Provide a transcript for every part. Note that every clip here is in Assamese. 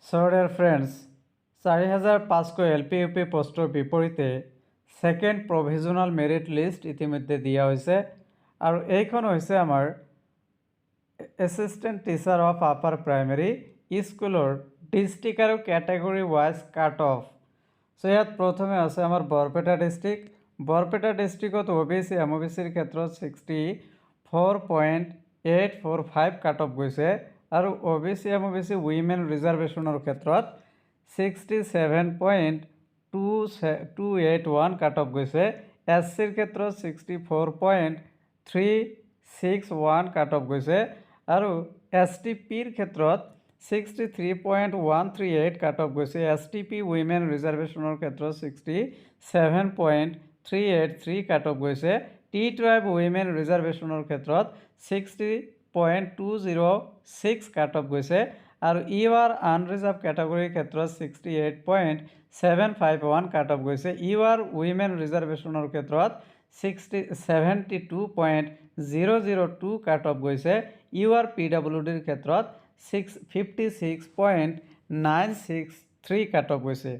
So dear friends, 4,500 LP UP পোস্টৰ বিপৰীতে সেকেন্ড প্ৰভিজনাল মেৰিট লিষ্ট ইতিমধ্যে দিয়া হৈছে আৰু এইখন হৈছে আমাৰ assistant teacher of upper primary স্কুলৰ ডিষ্ট্ৰিক্ট আৰু category wise cut off. So ইয়াত প্ৰথমে আছে আমাৰ বৰপেটা ডিষ্ট্ৰিক্টত OBC MOBCৰ ক্ষেত্ৰত 64.845 কাট অফ গৈছে আৰু OBC MOBC উইমেন ৰিজাৰ্ভেশ্যনৰ ক্ষেত্ৰত 67.2281 কাট অফ গৈছে। SCৰ ক্ষেত্ৰত 64.361 কাট অফ গৈছে আৰু STPৰ ক্ষেত্ৰত 63.138 কাট অফ গৈছে। STP উইমেন ৰিজাৰ্ভেশ্যনৰ ক্ষেত্ৰত 67.383 কাট অফ গৈছে। টি ট্ৰাইব উইমেন ৰিজাৰ্ভেশ্যনৰ ক্ষেত্ৰত 60.206 কাট অফ গৈছে আৰু UR আনৰিজাৰ্ভ কেটেগৰীৰ ক্ষেত্ৰত 68.751 কাট অফ গৈছে। UR উইমেন ৰিজাৰ্ভেশ্যনৰ ক্ষেত্ৰত 72.002 কাট অফ গৈছে। UR PWDৰ ক্ষেত্ৰত 56.963 কাট অফ গৈছে।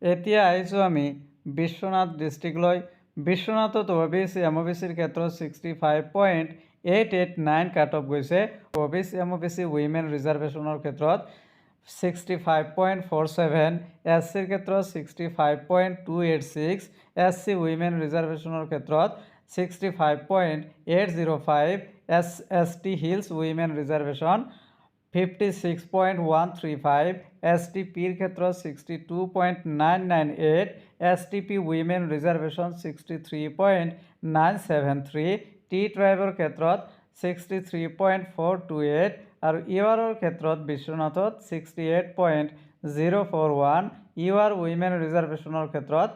এতিয়া আহিছোঁ আমি বিশ্বনাথ ডিষ্ট্ৰিক্টলৈ। বিশ্বনাথত OBC MOBCৰ ক্ষেত্ৰত 65.889 কাট অফ গৈছে। OBC MOBC উইমেন ৰিজাৰ্ভেশ্যনৰ ক্ষেত্ৰত 65.47, SCৰ ক্ষেত্ৰত 65.286, SC উইমেন ৰিজাৰ্ভেশ্যনৰ ক্ষেত্ৰত 65.805, ST হিলছ উইমেন ৰিজাৰ্ভেশ্যন 56.135, STPৰ ক্ষেত্ৰত 62.998, STP উইমেন ৰিজাৰ্ভেশ্যন 63.973, টি ট্ৰাইবৰ ক্ষেত্ৰত 63.428 আৰু URৰ ক্ষেত্ৰত বিশ্বনাথত 68.041, UR উইমেন ৰিজাৰ্ভেশ্যনৰ ক্ষেত্ৰত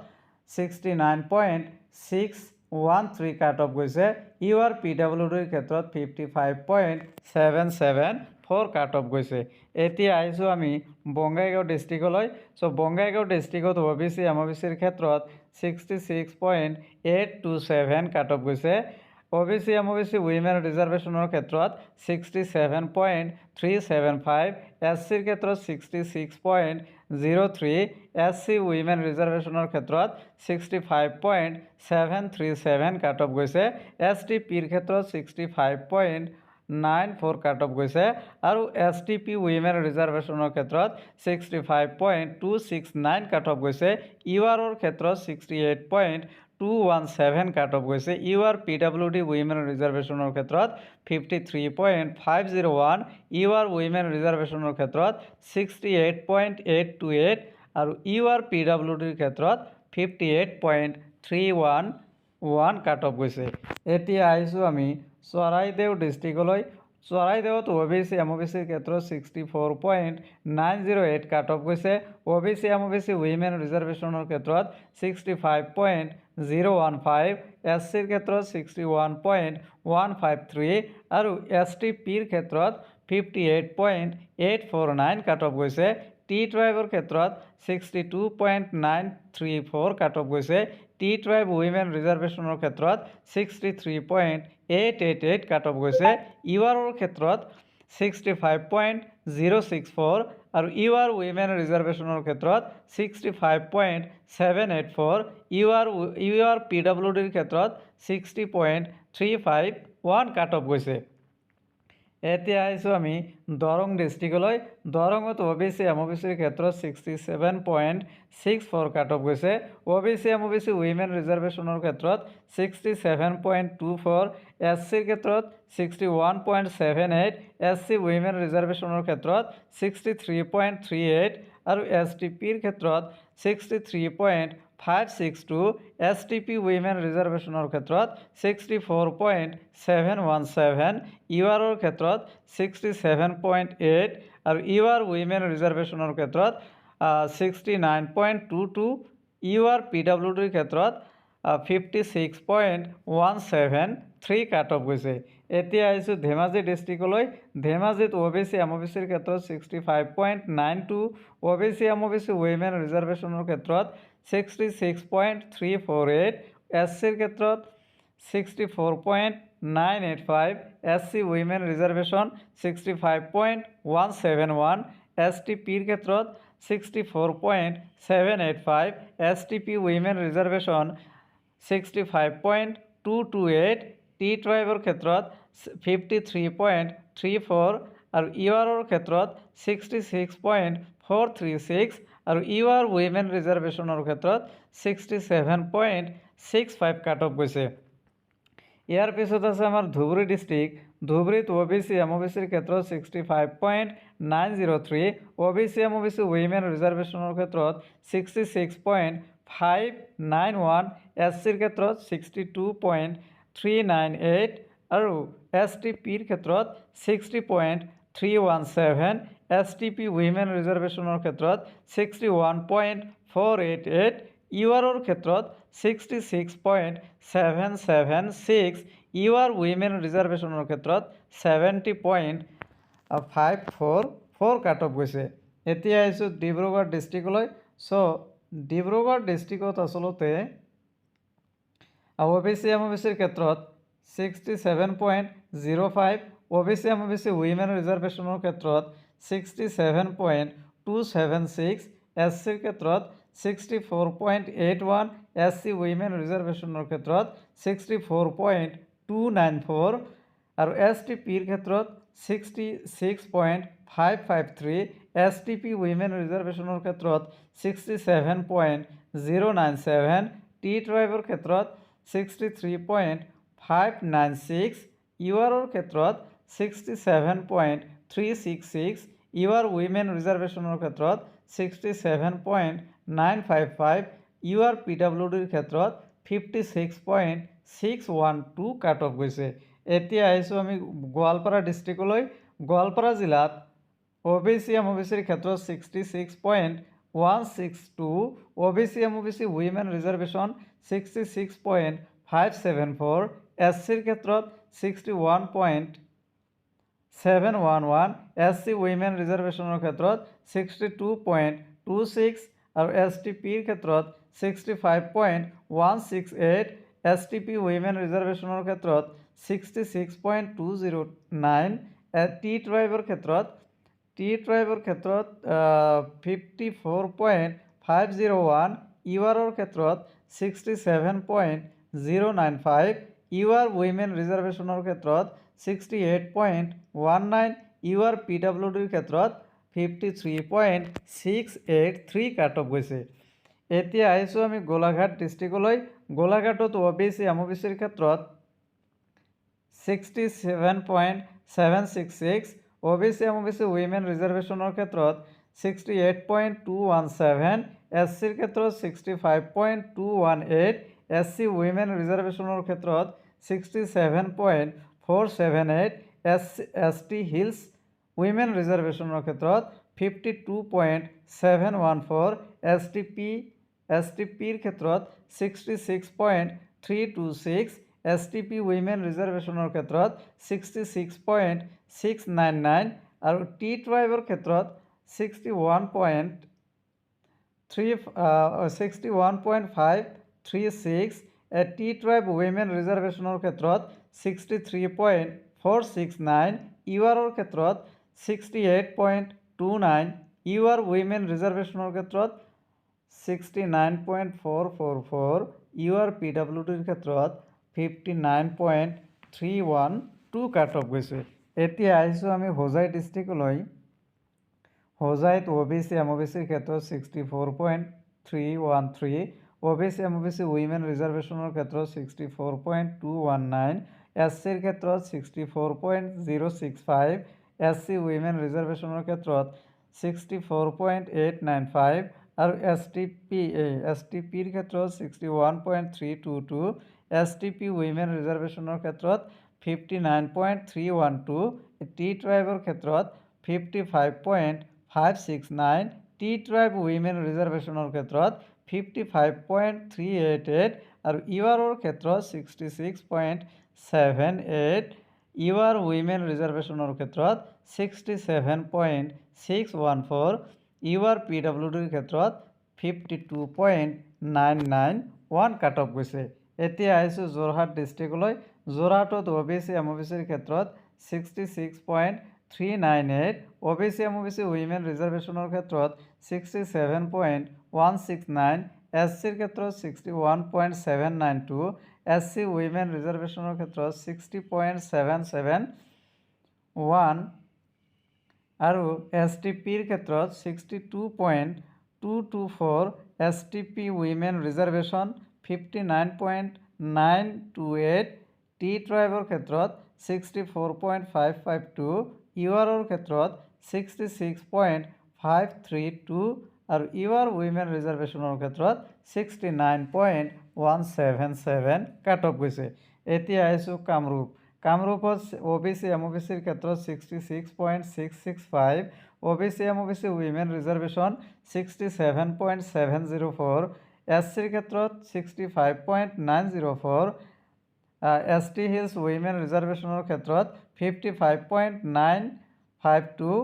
69.613 কাট অফ গৈছে। UR PWDৰ ক্ষেত্ৰত 55.774 কাট অফ গৈছে। এতিয়া আহিছোঁ আমি বঙাইগাঁও ডিষ্ট্ৰিক্টলৈ। বঙাইগাঁও ডিষ্ট্ৰিক্টত OBC MOBCৰ ক্ষেত্ৰত 66.827 কাট অফ গৈছে। OBC MOBC উইমেন ৰিজাৰ্ভেশ্যনৰ ক্ষেত্ৰত 67.375, SCৰ ক্ষেত্ৰত 66.03, SC উইমেন ৰিজাৰ্ভেশ্যনৰ ক্ষেত্ৰত 65.737 কাট অফ গৈছে। STPৰ ক্ষেত্ৰত 65.94 কাট অফ গৈছে আৰু STP উইমেন ৰিজাৰ্ভেশ্যনৰ ক্ষেত্ৰত 65.269 কাট অফ গৈছে। URৰ ক্ষেত্ৰত 68.217 কাট অফ গৈছে। UR PWD উইমেন ৰিজাৰ্ভেশ্যনৰ ক্ষেত্ৰত 53.501, UR উইমেন ৰিজাৰ্ভেশ্যনৰ ক্ষেত্ৰত 68.828 আৰু UR PWDৰ ক্ষেত্ৰত 58.311 কাট অফ গৈছে। এতিয়া আহিছোঁ আমি চৰাইদেউ ডিষ্ট্ৰিক্টলৈ। চৰাইদেউত OBC MOBCৰ ক্ষেত্ৰত 64.908 কাট অফ গৈছে। OBC MOBC উইমেন ৰিজাৰ্ভেশ্যনৰ ক্ষেত্ৰত 65.015, SCৰ ক্ষেত্ৰত 61.153 আৰু STPৰ ক্ষেত্ৰত 58.849 কাট অফ গৈছে। টি ট্ৰাইবৰ ক্ষেত্ৰত 62.934 কাট অফ গৈছে। টি ট্ৰাইব উইমেন ৰিজাৰ্ভেশ্যনৰ ক্ষেত্ৰত 63.888 কাট অফ গৈছে। URৰ ক্ষেত্ৰত 65.064 আৰু UR উইমেন ৰিজাৰ্ভেশ্যনৰ ক্ষেত্ৰত 65.784, UR PWDৰ ক্ষেত্ৰত 60.351 কাট অফ গৈছে। এতিয়া আহিছোঁ আমি দৰং ডিষ্ট্ৰিক্টলৈ। দৰঙত OBC MOBCৰ ক্ষেত্ৰত 67.64 কাট অফ গৈছে। OBC MOBC উইমেন ৰিজাৰ্ভেশ্যনৰ ক্ষেত্ৰত 67.24, SCৰ ক্ষেত্ৰত 61.78, SC উইমেন ৰিজাৰ্ভেশ্যনৰ ক্ষেত্ৰত 63.38 আৰু STPৰ ক্ষেত্ৰত 63.562, STP উইমেন ৰিজাৰ্ভেশ্যনৰ ক্ষেত্ৰত 64.717, URৰ ক্ষেত্ৰত 67.8 আৰু UR উইমেন ৰিজাৰ্ভেশ্যনৰ ক্ষেত্ৰত 69.22, UR PWDৰ ক্ষেত্ৰত 56.173 কাট অফ গৈছে। এতিয়া আহিছোঁ ধেমাজি ডিষ্ট্ৰিক্টলৈ। ধেমাজিত OBC MOBCৰ ক্ষেত্ৰত 65.92, OBC MOBC উইমেন ৰিজাৰ্ভেশ্যনৰ ক্ষেত্ৰত 66.348, SCৰ ক্ষেত্ৰত 64.985, SC উইমেন ৰিজাৰ্ভেশ্যন 65.171, STPৰ ক্ষেত্ৰত 64.785, STP উইমেন ৰিজাৰ্ভেশ্যন 65.228, টি ট্ৰাইবৰ ক্ষেত্ৰত 53.34 আৰু ইউআৰৰ ক্ষেত্ৰত 66.436 আৰু ইউআৰ উইমেন ৰিজাৰ্ভেশ্যনৰ ক্ষেত্ৰত 67.65 কাট অফ গৈছে। ইয়াৰ পিছত আছে আমাৰ ধুবুৰী ডিষ্ট্ৰিক্ট। ধুবুৰীত OBC MOBCৰ ক্ষেত্ৰত 65.903, OBC MOBC উইমেন ৰিজাৰ্ভেশ্যনৰ ক্ষেত্ৰত 66.591, SCৰ ক্ষেত্ৰত 62.398 আৰু STPৰ ক্ষেত্ৰত 60.317, STP উইমেন ৰিজাৰ্ভেশ্যনৰ ক্ষেত্ৰত 61.488, ইউআৰৰ ক্ষেত্ৰত 66.776, ইউআৰ উইমেন ৰিজাৰ্ভেশ্যনৰ ক্ষেত্ৰত 70.544 কাট অফ গৈছে। এতিয়া আহিছোঁ ডিব্ৰুগড় ডিষ্ট্ৰিক্টলৈ। ডিব্ৰুগড় ডিষ্ট্ৰিক্টত আচলতে OBC MOBCৰ ক্ষেত্ৰত 67.05, OBC MOBC উইমেন ৰিজাৰ্ভেশ্যনৰ ক্ষেত্ৰত 67.276, SCৰ ক্ষেত্ৰত 64.81, SC উইমেন ৰিজাৰ্ভেশ্যনৰ ক্ষেত্ৰত 64.294 আৰু STPৰ ক্ষেত্ৰত 66.553, STP উইমেন ৰিজাৰ্ভেশ্যনৰ ক্ষেত্ৰত 67.097, টি ট্ৰাইবৰ ক্ষেত্ৰত 63.596, ইউআৰৰ ক্ষেত্ৰত 67.366, ইউআৰ উইমেন ৰিজাৰ্ভেশ্যনৰ ক্ষেত্ৰত 67.955, ইউআৰ PWDৰ ক্ষেত্ৰত 56.612 কাট অফ গৈছে। এতিয়া আহিছোঁ আমি গোৱালপাৰা ডিষ্ট্ৰিক্টলৈ। গোৱালপাৰা জিলাত OBC MOBCৰ ক্ষেত্ৰত 66.162, OBC MOBC উইমেন ৰিজাৰ্ভেশ্যন 66.574, SCৰ ক্ষেত্ৰত 61.711, SC উইমেন ৰিজাৰ্ভেশ্যনৰ ক্ষেত্ৰত 62.26 আৰু STPৰ ক্ষেত্ৰত 65.168, STP উইমেন ৰিজাৰ্ভেশ্যনৰ ক্ষেত্ৰত 66.209, টি ট্ৰাইবৰ ক্ষেত্ৰত 54.501, ইউআৰৰ ক্ষেত্ৰত 67.095, ইউআৰ উইমেন ৰিজাৰ্ভেশ্যনৰ ক্ষেত্ৰত 68.19, ইউআৰ PWDৰ ক্ষেত্ৰত 53.683 কাট অফ গৈছে। এতিয়া আহিছোঁ আমি গোলাঘাট ডিষ্ট্ৰিক্টলৈ। গোলাঘাটত OBC MOBCৰ ক্ষেত্ৰত 67.766, OBC MOBC উইমেন ৰিজাৰ্ভেশ্যনৰ ক্ষেত্ৰত 68.217, SCৰ ক্ষেত্ৰত 65.218, SC উইমেন ৰিজাৰ্ভেশ্যনৰ ক্ষেত্ৰত 67.478, ST হিলছ উইমেন ৰিজাৰ্ভেশ্যনৰ ক্ষেত্ৰত 52.714, STPৰ ক্ষেত্ৰত 66.326, STP উইমেন ৰিজাৰ্ভেশ্যনৰ ক্ষেত্ৰত 66.699 আৰু টি ট্ৰাইবৰ ক্ষেত্ৰত 61.536, টি ট্ৰাইব উইমেন ৰিজাৰ্ভেশ্যনৰ ক্ষেত্ৰত 63.469, ইউআৰৰ ক্ষেত্ৰত 68.29, ইউআৰ উইমেন ৰিজাৰ্ভেশ্যনৰ ক্ষেত্ৰত 69.444, ইউআৰ PWDৰ ক্ষেত্ৰত 59.312 কাট অফ গৈছে। এতিয়া আহিছোঁ আমি হোজাই ডিষ্ট্ৰিক্টলৈ। হোজাইত OBC MOBCৰ ক্ষেত্ৰত 64.313, OBC MOBC উইমেন ৰিজাৰ্ভেশ্যনৰ ক্ষেত্ৰত 64.219, SCৰ ক্ষেত্ৰত 64.065, SC উইমেন ৰিজাৰ্ভেশ্যনৰ ক্ষেত্ৰত 64.895 আৰু STPৰ ক্ষেত্ৰত 61.322, STP উইমেন ৰিজাৰ্ভেশ্যনৰ ক্ষেত্ৰত 59.312, টি ট্ৰাইবৰ ক্ষেত্ৰত 55.569, টি ট্ৰাইব উইমেন ৰিজাৰ্ভেশ্যনৰ ক্ষেত্ৰত 55.388 আৰু ইউআৰৰ ক্ষেত্ৰত 66.78, ইউআৰ উইমেন ৰিজাৰ্ভেশ্যনৰ ক্ষেত্ৰত 67.614, ইউআৰ PWDৰ ক্ষেত্ৰত 52.991 কাট অফ গৈছে। এতিয়া আহিছোঁ যোৰহাট ডিষ্ট্ৰিক্টলৈ। যোৰহাটত OBC MOBCৰ ক্ষেত্ৰত 66.9 398, OBC MOBC উইমেন ৰিজাৰ্ভেশ্যনৰ ক্ষেত্ৰত 67.169, SCৰ ক্ষেত্ৰত 61.792, SC উইমেন ৰিজাৰ্ভেশ্যনৰ ক্ষেত্ৰত 60.771 আৰু STPৰ ক্ষেত্ৰত 62.224, STP উইমেন ৰিজাৰ্ভেশ্যন 59.928, টি ট্ৰাইবৰ ক্ষেত্ৰত 64.552, ইউআৰৰ ক্ষেত্ৰত 66.532 আৰু ইউআৰ উইমেন ৰিজাৰ্ভেশ্যনৰ ক্ষেত্ৰত 69.177 কাট অফ গৈছে। এতিয়া আহিছোঁ কামৰূপ। কামৰূপত OBC MOBCৰ ক্ষেত্ৰত 66.665, OBC MOBC উইমেন ৰিজাৰ্ভেশ্যন 67.704, SCৰ ক্ষেত্ৰত 65.904, ST হিলছ উইমেন ৰিজাৰ্ভেশ্যনৰ ক্ষেত্ৰত 55.952,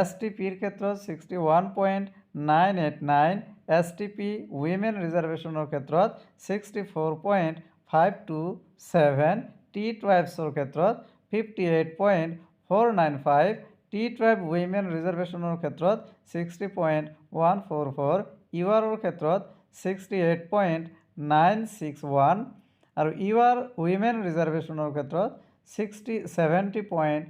STPৰ ক্ষেত্ৰত 61.989, STP উইমেন ৰিজাৰ্ভেশ্যনৰ ক্ষেত্ৰত 64.527, টি ট্ৰাইবছৰ ক্ষেত্ৰত 58.495, টি ট্ৰাইব উইমেন ৰিজাৰ্ভেশ্যনৰ ক্ষেত্ৰত 60.144, ইউআৰৰ ক্ষেত্ৰত 68.961 আৰু ইউআৰ উইমেন ৰিজাৰ্ভেশ্যনৰ ক্ষেত্ৰত 70.13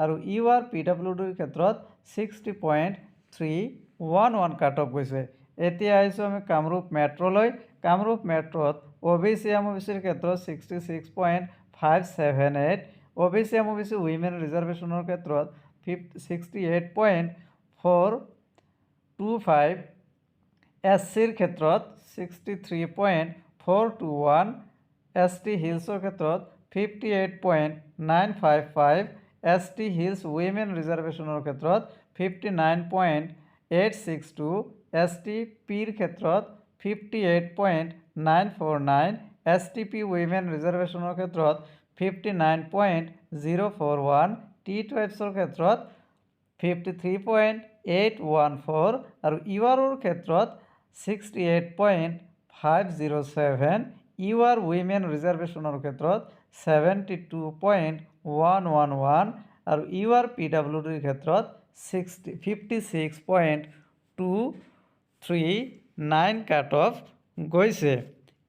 আৰু ইউআৰ PWDৰ ক্ষেত্ৰত 60.311 কাট অফ গৈছে। এতিয়া আহিছোঁ আমি কামৰূপ মেট্ৰলৈ। কামৰূপ মেট্ৰত OBC MOBCৰ ক্ষেত্ৰত 66.578, OBC MOBC উইমেন ৰিজাৰ্ভেশ্যনৰ ক্ষেত্ৰত 68.425, SCৰ ক্ষেত্ৰত 63.421, ST হিলছৰ ক্ষেত্ৰত 58.955, ST হিলছ উইমেন ৰিজাৰ্ভেশ্যনৰ ক্ষেত্ৰত 59.862, STPৰ ক্ষেত্ৰত 58.949, STP উইমেন ৰিজাৰ্ভেশ্যনৰ ক্ষেত্ৰত 59.041, টি ট্ৰাইবছৰ ক্ষেত্ৰত 53.814 আৰু ইউআৰৰ ক্ষেত্ৰত 68.507, ইউআৰ উইমেন ৰিজাৰ্ভেশ্যনৰ ক্ষেত্ৰত 72.111 আৰু ইউআৰ PWDৰ ক্ষেত্ৰত 56.239 কাট অফ গৈছে।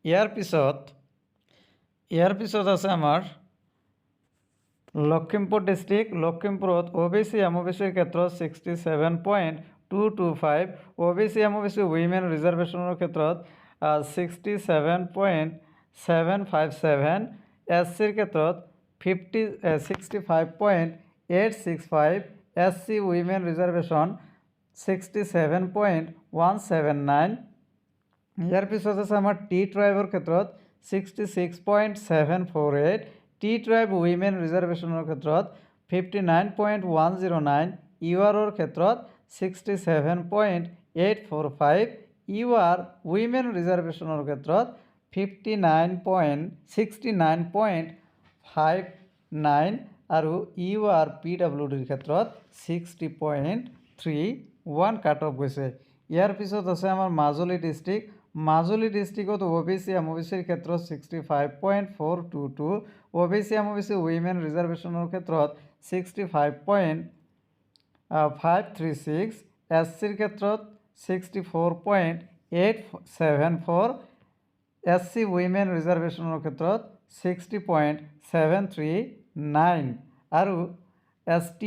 ইয়াৰ পিছত আছে আমাৰ লখিমপুৰ ডিষ্ট্ৰিক্ট। লখিমপুৰত OBC MOBCৰ ক্ষেত্ৰত 67.225, OBC MOBC উইমেন ৰিজাৰ্ভেশ্যনৰ ক্ষেত্ৰত 67.757, SCৰ ক্ষেত্ৰত 65.865, SC উইমেন ৰিজাৰ্ভেশ্যন 67.179। ইয়াৰ পিছত আছে আমাৰ টি ট্ৰাইবৰ ক্ষেত্ৰত 66.748, টি ট্ৰাইব উইমেন ৰিজাৰ্ভেশ্যনৰ ক্ষেত্ৰত 59.109, ইউআৰৰ ক্ষেত্ৰত 67.845, ইউআৰ উইমেন ৰিজাৰ্ভেশ্যনৰ ক্ষেত্ৰত 69.59 আৰু ইউআৰ PWDৰ ক্ষেত্ৰত 60.31 কাট অফ গৈছে। ইয়াৰ পিছত আছে আমাৰ মাজুলী ডিষ্ট্ৰিক্ট। মাজুলী ডিষ্ট্ৰিক্টত OBC MOBCৰ ক্ষেত্ৰত 65.422, OBC MOBC উইমেন ৰিজাৰ্ভেশ্যনৰ ক্ষেত্ৰত 65.536, SCৰ ক্ষেত্ৰত 64.874, SC উইমেন ৰিজাৰ্ভেশ্যনৰ ক্ষেত্ৰত 60.739 আৰু ST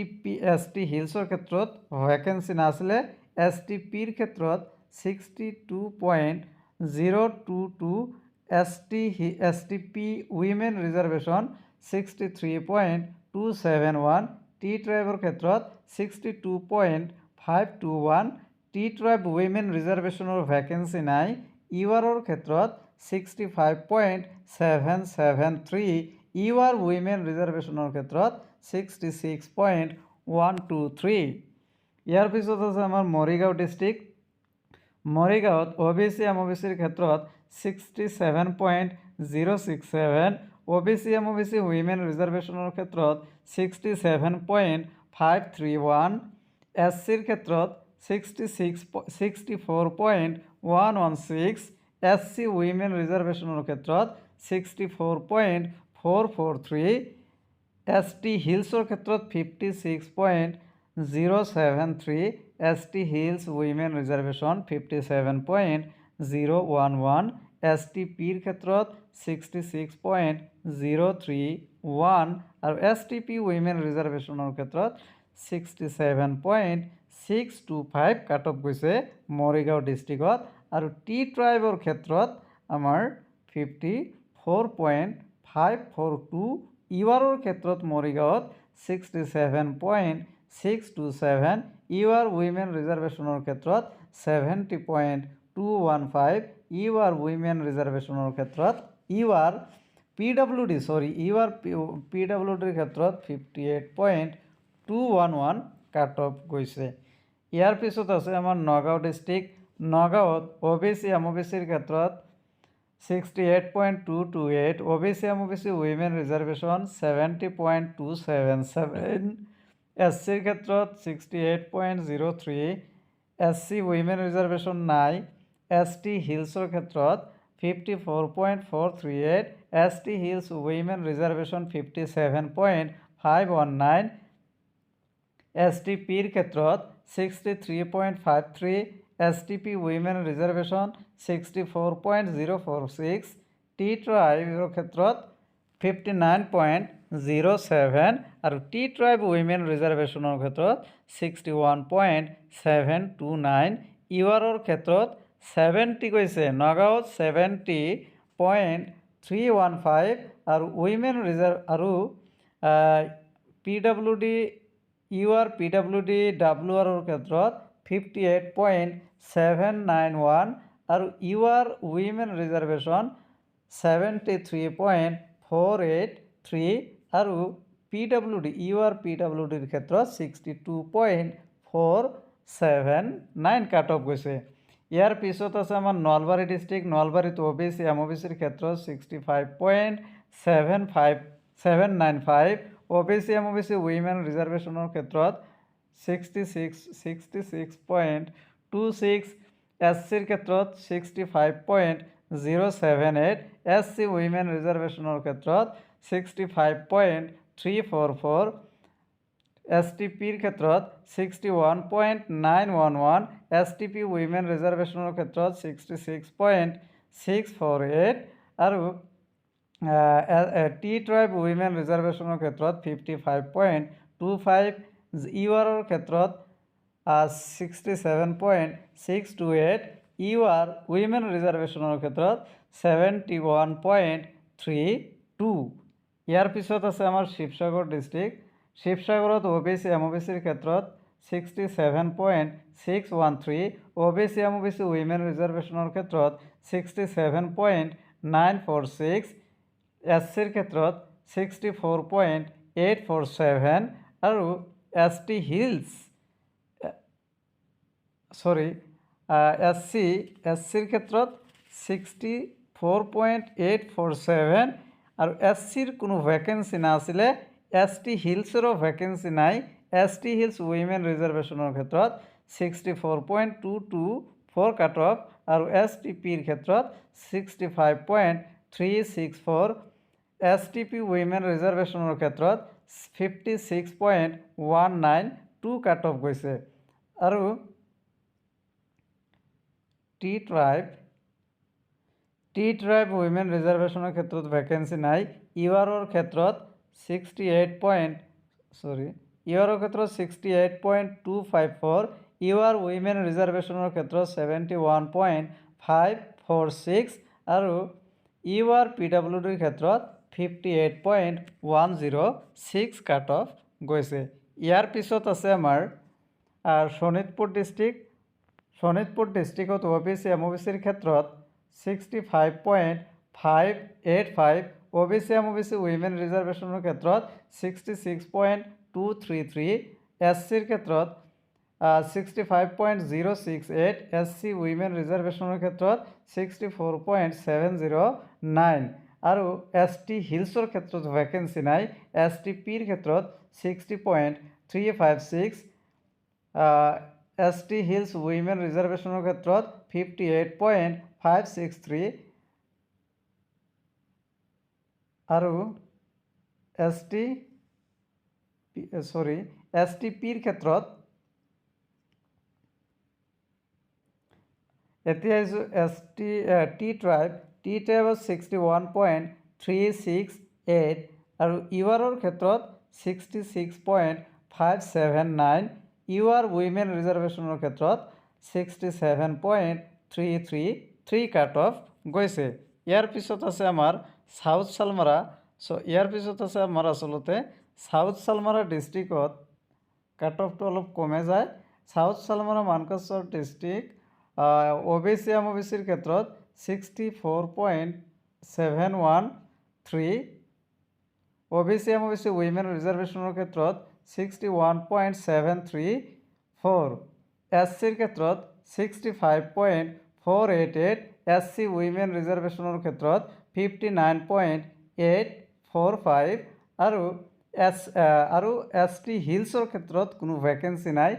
হিলছৰ ক্ষেত্ৰত ভেকেঞ্চি নাছিলে। STPৰ ক্ষেত্ৰত 62.022, STP উইমেন ৰিজাৰ্ভেশ্যন 63.271, টি ট্ৰাইবৰ ক্ষেত্ৰত 62.521, টি ট্ৰাইব উইমেন ৰিজাৰ্ভেশ্যনৰ ভেকেঞ্চি নাই। ইউআৰৰ ক্ষেত্ৰত 65.773, ইউআৰ উইমেন ৰিজাৰ্ভেশ্যনৰ ক্ষেত্ৰত 66.123। ইয়াৰ পিছত আছে আমাৰ মৰিগাঁও ডিষ্ট্ৰিক্ট। মৰিগাঁৱত OBC MOBCৰ ক্ষেত্ৰত 67.067, OBC MOBC উইমেন ৰিজাৰ্ভেশ্যনৰ ক্ষেত্ৰত 67.531, SCৰ ক্ষেত্ৰত 64.116, SC উইমেন ৰিজাৰ্ভেশ্যনৰ ক্ষেত্ৰত 64.443, ST হিলছৰ ক্ষেত্ৰত 56.073, ST হিলছ উইমেন ৰিজাৰ্ভেশ্যন 57.011, STPৰ ক্ষেত্ৰত 66.031 আৰু STP উইমেন ৰিজাৰ্ভেশ্যনৰ ক্ষেত্ৰত 67.625 কাট অফ গৈছে মৰিগাঁও ডিষ্ট্ৰিক্টত। আৰু টি ট্ৰাইবৰ ক্ষেত্ৰত আমাৰ 54.542, ইউআৰৰ ক্ষেত্ৰত মৰিগাঁৱত 67.627, ইউআৰ উইমেন ৰিজাৰ্ভেশ্যনৰ ক্ষেত্ৰত 70.215, ইউআৰ উইমেন ৰিজাৰ্ভেশ্যনৰ ক্ষেত্ৰত ইউআৰ পিডব্লিউডিৰ ক্ষেত্ৰত 58.211 কাট অফ গৈছে। ইয়াৰ পিছত আছে আমাৰ নগাঁও ডিষ্ট্ৰিক্ট। নগাঁৱত OBC MOBCৰ ক্ষেত্ৰত 68.228, OBC MOBC উইমেন ৰিজাৰ্ভেশ্যন 70.277, SCৰ ক্ষেত্ৰত 68.03, SC উইমেন ৰিজাৰ্ভেশ্যন নাই। ST হিলছৰ ক্ষেত্ৰত 54.438, ST হিলছ উইমেন ৰিজাৰ্ভেশ্যন 57.519, STPৰ ক্ষেত্ৰত 63.53, STP উইমেন ৰিজাৰ্ভেশ্যন 64.046, টি ট্ৰাইবৰ ক্ষেত্ৰত 59.07 আৰু টি ট্ৰাইব উইমেন ৰিজাৰ্ভেশ্যনৰ ক্ষেত্ৰত 61.729, ইউআৰৰ ক্ষেত্ৰত 70 গৈছে নগাঁৱত 70.315 আৰু উইমেন আৰু PWD ইউআৰ PWD WRৰ ক্ষেত্ৰত 58.791 আৰু ইউআৰ উইমেন ৰিজাৰ্ভেশ্যন 73.483 আৰু ইউআৰ PWDৰ ক্ষেত্ৰত 62.479 কাট অফ গৈছে। ইয়াৰ পিছত আছে আমাৰ নলবাৰী ডিষ্ট্ৰিক্ট। নলবাৰীত OBC MOBCৰ ক্ষেত্ৰত 65.795, OBC MOBC উইমেন ৰিজাৰ্ভেশ্যনৰ ক্ষেত্ৰত 66.26, SCৰ ক্ষেত্ৰত 65.078, SC উইমেন ৰিজাৰ্ভেশ্যনৰ ক্ষেত্ৰত 65.344, STPৰ ক্ষেত্ৰত 61.911, STP উইমেন ৰিজাৰ্ভেশ্যনৰ ক্ষেত্ৰত 66.648 আৰু টি ট্ৰাইব উইমেন ৰিজাৰ্ভেশ্যনৰ ক্ষেত্ৰত 55.25, ইউআৰৰ ক্ষেত্ৰত 67.628, ইউআৰ উইমেন ৰিজাৰ্ভেশ্যনৰ ক্ষেত্ৰত 71.32। ইয়াৰ পিছত আছে আমাৰ শিৱসাগৰ ডিষ্ট্ৰিক্ট। শিৱসাগৰত OBC MOBCৰ ক্ষেত্ৰত 67.613, OBC MOBC উইমেন ৰিজাৰ্ভেশ্যনৰ ক্ষেত্ৰত 67.946, SCৰ ক্ষেত্ৰত 64.847 আৰু SCৰ ক্ষেত্ৰত 64.847 আৰু SCৰ কোনো ভেকেঞ্চি নাছিলে। ST হিলছৰো ভেকেঞ্চি নাই। ST হিলছ উইমেন ৰিজাৰ্ভেশ্যনৰ ক্ষেত্ৰত 64.224 কাট অফ আৰু STPৰ ক্ষেত্ৰত 65.364, STP উইমেন ৰিজাৰ্ভেশ্যনৰ ক্ষেত্ৰত 56.192 কাট অফ গৈছে। আৰু টি ট্ৰাইব উইমেন ৰিজাৰ্ভেশ্যনৰ ক্ষেত্ৰত ভেকেঞ্চি নাই। ইউআৰৰ ক্ষেত্ৰত 68.254, ইউআৰ উইমেন ৰিজাৰ্ভেশ্যনৰ ক্ষেত্ৰত 71.546 আৰু ইউআৰ PWDৰ ক্ষেত্ৰত 58.106 কাট অফ গৈছে। ইয়াৰ পিছত আছে আমাৰ শোণিতপুৰ ডিষ্ট্ৰিক্ট। শোণিতপুৰ ডিষ্ট্ৰিক্টত OBC MOBCৰ ক্ষেত্ৰত 65.585, OBC MOBC উইমেন ৰিজাৰ্ভেশ্যনৰ ক্ষেত্ৰত 66.233, SCৰ ক্ষেত্ৰত 65.068, SC উইমেন ৰিজাৰ্ভেশ্যনৰ ক্ষেত্ৰত 64.709 আৰু ST হিলছৰ ক্ষেত্ৰত ভেকেঞ্চি নাই। STPৰ ক্ষেত্ৰত 60.356, ST হিলছ উইমেন ৰিজাৰ্ভেশ্যনৰ ক্ষেত্ৰত 58.563 আৰু এছ টি পিৰ ক্ষেত্ৰত এতিয়া আহিছোঁ টি ট্ৰাইবত 61.368 আৰু ইউ আৰৰ ক্ষেত্ৰত 66.579, ইউ আৰ উইমেন ৰিজাৰ্ভেশ্যনৰ ক্ষেত্ৰত 67.333 কাট অফ গৈছে। ইয়াৰ পিছত আছে আমাৰ চাউথ চালমাৰা। ইয়াৰ পিছত আছে আমাৰ আচলতে চাউথ চালমাৰা ডিষ্ট্ৰিক্টত কাট অফটো অলপ কমে যায়। South Salmara Mankachar district OBC MOBCৰ ক্ষেত্ৰত 64.713, OBC MOBC উইমেন ৰিজাৰ্ভেশ্যনৰ ক্ষেত্ৰত 61.734, SCৰ ক্ষেত্ৰত 65.488, SC উইমেন ৰিজাৰ্ভেশ্যনৰ ক্ষেত্ৰত 59.845 আৰু ST হিলছৰ ক্ষেত্ৰত কোনো ভেকেঞ্চি নাই।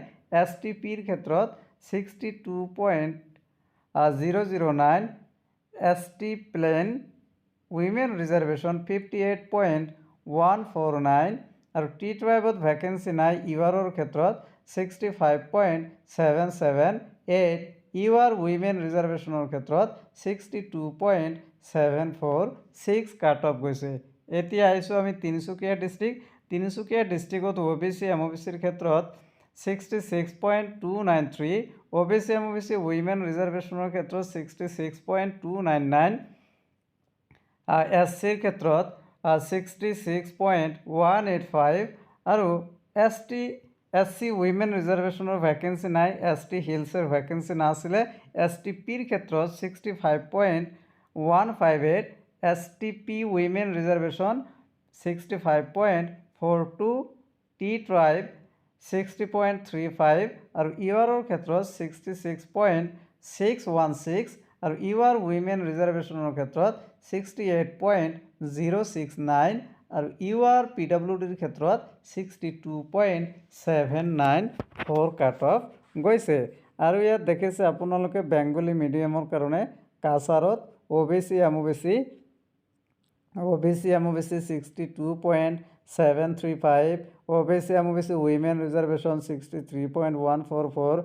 STPৰ ক্ষেত্ৰত 62.009, ST প্লেন উইমেন ৰিজাৰ্ভেশ্যন 58.149 আৰু টি ট্ৰাইবত ভেকেঞ্চি নাই ইউ আৰৰ ক্ষেত্ৰত 65.778, ইউ আৰ উইমেন ৰিজাৰ্ভেশ্যনৰ ক্ষেত্ৰত 62.746 কাট অফ গৈছে। এতিয়া আহিছোঁ আমি তিনিচুকীয়া ডিষ্ট্ৰিক্ট। তিনিচুকীয়া ডিষ্ট্ৰিক্টত OBC MOBCৰ ক্ষেত্ৰত 66.293, OBC MOBC উইমেন ৰিজাৰ্ভেশ্যনৰ ক্ষেত্ৰত 66.299, SCৰ ক্ষেত্ৰত 66.185 আৰু SC উইমেন ৰিজাৰ্ভেশ্যনৰ ভেকেঞ্চি নাই, ST হিলছৰ ভেকেঞ্চি নাছিলে। STPৰ ক্ষেত্ৰত 65.158, STP women reservation 65.42, T tribe 60.35 আৰু ইউ আৰৰ ক্ষেত্ৰত 66.616 আৰু ইউ আৰ উইমেন ৰিজাৰ্ভেশ্যনৰ ক্ষেত্ৰত 68.069 আৰু ইউ আৰ PWDৰ ক্ষেত্ৰত 62.794 কাট অফ গৈছে। আৰু ইয়াত দেখিছে আপোনালোকে বেংগলী মিডিয়ামৰ কাৰণে কাছাৰত OBC MOBC 62.735, OBC MOBC women reservation 63.144,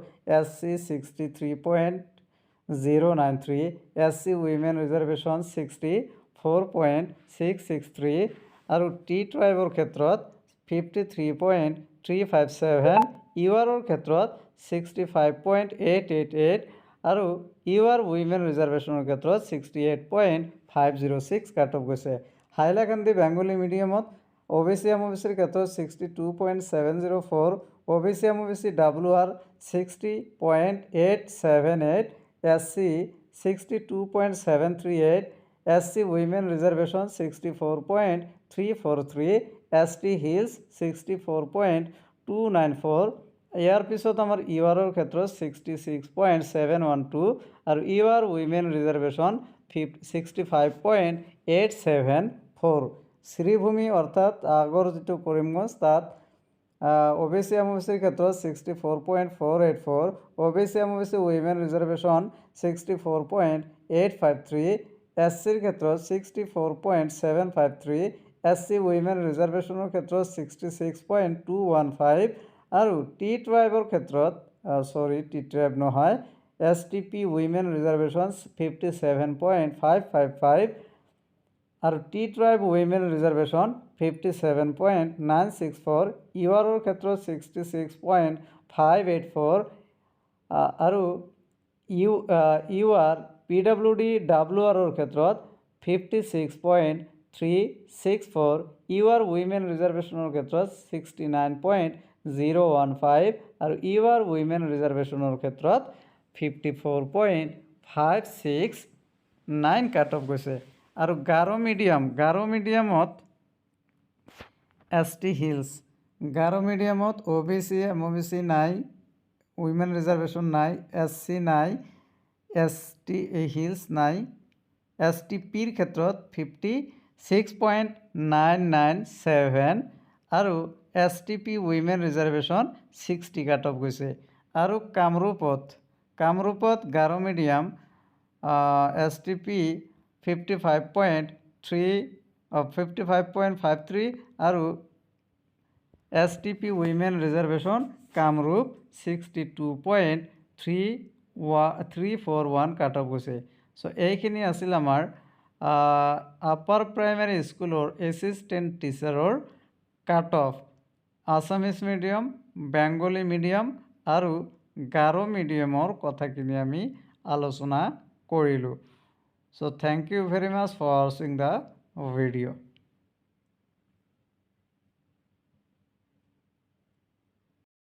SC 63.093, SC women reservation 64.663 আৰু টি ট্ৰাইবৰ ক্ষেত্ৰত 53.357, ইউ আৰৰ ক্ষেত্ৰত 65.888 আৰু ইউ আৰ উইমেন ৰিজাৰ্ভেশ্যনৰ ক্ষেত্ৰত 68.506 কাট অফ গৈছে। হাইলাকান্দি বেংগলী মিডিয়ামত OBC MOBCৰ ক্ষেত্ৰত 62.704, OBC MOBC WR 60.878, SC 62.738, SC women reservation 64.343, ST hills 64.294। ইয়াৰ পিছত আমাৰ ইউ আৰৰ ক্ষেত্ৰত 66.712 আৰু U R women reservation 65.874। Sribhumi অৰ্থাৎ আগৰ যিটো কৰিমগঞ্জ তাত OBC MOBCৰ ক্ষেত্ৰত 64.484, OBC MOBC উইমেন ৰিজাৰ্ভেশ্যন 64.853, SCৰ ক্ষেত্ৰত 64.753, SC উইমেন ৰিজাৰ্ভেশ্যনৰ ক্ষেত্ৰত 66.215 আৰু টি ট্ৰাইবৰ ক্ষেত্ৰত টি ট্ৰাইব নহয়, STP উইমেন ৰিজাৰ্ভেশ্যন 57.555 আৰু T tribe women reservation 57.964, U আৰৰ ক্ষেত্ৰত 66.584 আৰু ইউ আৰ PWD WRৰ ক্ষেত্ৰত 56.364, ইউ আৰ উইমেন ৰিজাৰ্ভেশ্যনৰ ক্ষেত্ৰত 69.015 আৰু ইউ আৰ উইমেন ৰিজাৰ্ভেশ্যনৰ ক্ষেত্ৰত 54.569 কাট অফ গৈছে। আৰু গাৰো মিডিয়ামত ST হিলছ, গাৰো মিডিয়ামত OBC MOBC নাই, উইমেন ৰিজাৰ্ভেশ্যন নাই, SC নাই, ST হিলছ নাই, STPৰ ক্ষেত্ৰত 56.997 আৰু STP women reservation 60 cut off গৈছে। আৰু কামৰূপত গাৰো মিডিয়াম STP 55.53 আৰু STP women reservation Kamrup 62.341 cut off গৈছে। চ' এইখিনি আছিল আমাৰ আপাৰ প্ৰাইমেৰী স্কুলৰ এছিষ্টেণ্ট টিচাৰৰ cut off Assamese medium, Bengali medium আৰু গাৰো মিডিয়ামৰ কথাখিনি আমি আলোচনা কৰিলোঁ। So' thank you very much for ৱাচিং দ্য ভিডিঅ'।